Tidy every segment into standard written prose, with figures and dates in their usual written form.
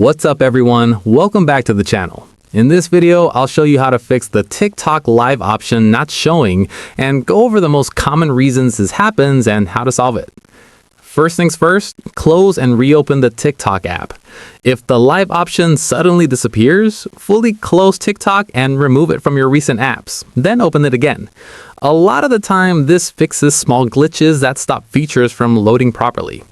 What's up everyone? Welcome back to the channel. In this video, I'll show you how to fix the TikTok live option not showing and go over the most common reasons this happens and how to solve it. First things first, close and reopen the TikTok app. If the live option suddenly disappears, fully close TikTok and remove it from your recent apps, then open it again. A lot of the time, this fixes small glitches that stop features from loading properly.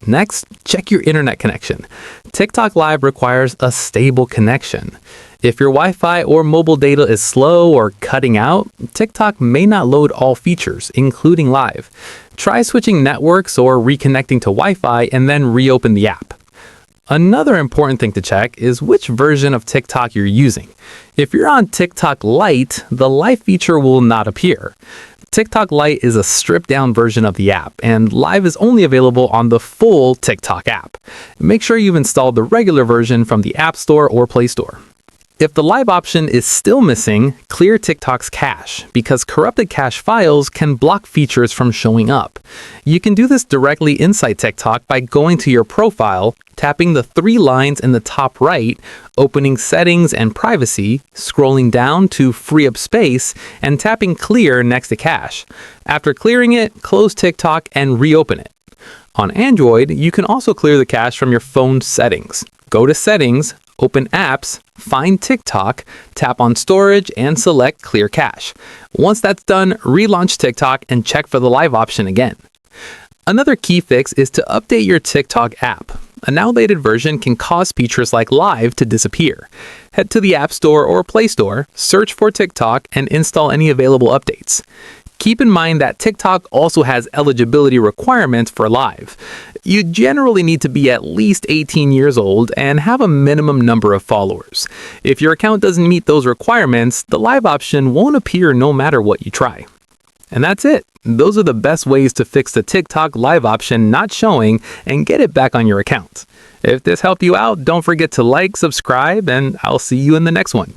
Next, check your internet connection. TikTok Live requires a stable connection. If your Wi-Fi or mobile data is slow or cutting out, TikTok may not load all features, including Live. Try switching networks or reconnecting to Wi-Fi and then reopen the app. Another important thing to check is which version of TikTok you're using. If you're on TikTok Lite, the Live feature will not appear. TikTok Lite is a stripped-down version of the app, and Live is only available on the full TikTok app. Make sure you've installed the regular version from the App Store or Play Store. If the Live option is still missing, clear TikTok's cache, because corrupted cache files can block features from showing up. You can do this directly inside TikTok by going to your profile, tapping the three lines in the top right, opening Settings and Privacy, scrolling down to free up space, and tapping Clear next to cache. After clearing it, close TikTok and reopen it. On Android, you can also clear the cache from your phone's settings. Go to Settings, open Apps, find TikTok, tap on Storage, and select Clear Cache. Once that's done, relaunch TikTok and check for the Live option again. Another key fix is to update your TikTok app. An outdated version can cause features like Live to disappear. Head to the App Store or Play Store, search for TikTok, and install any available updates. Keep in mind that TikTok also has eligibility requirements for Live. You generally need to be at least 18 years old and have a minimum number of followers. If your account doesn't meet those requirements, the Live option won't appear no matter what you try. And that's it. Those are the best ways to fix the TikTok Live option not showing and get it back on your account. If this helped you out, don't forget to like, subscribe, and I'll see you in the next one.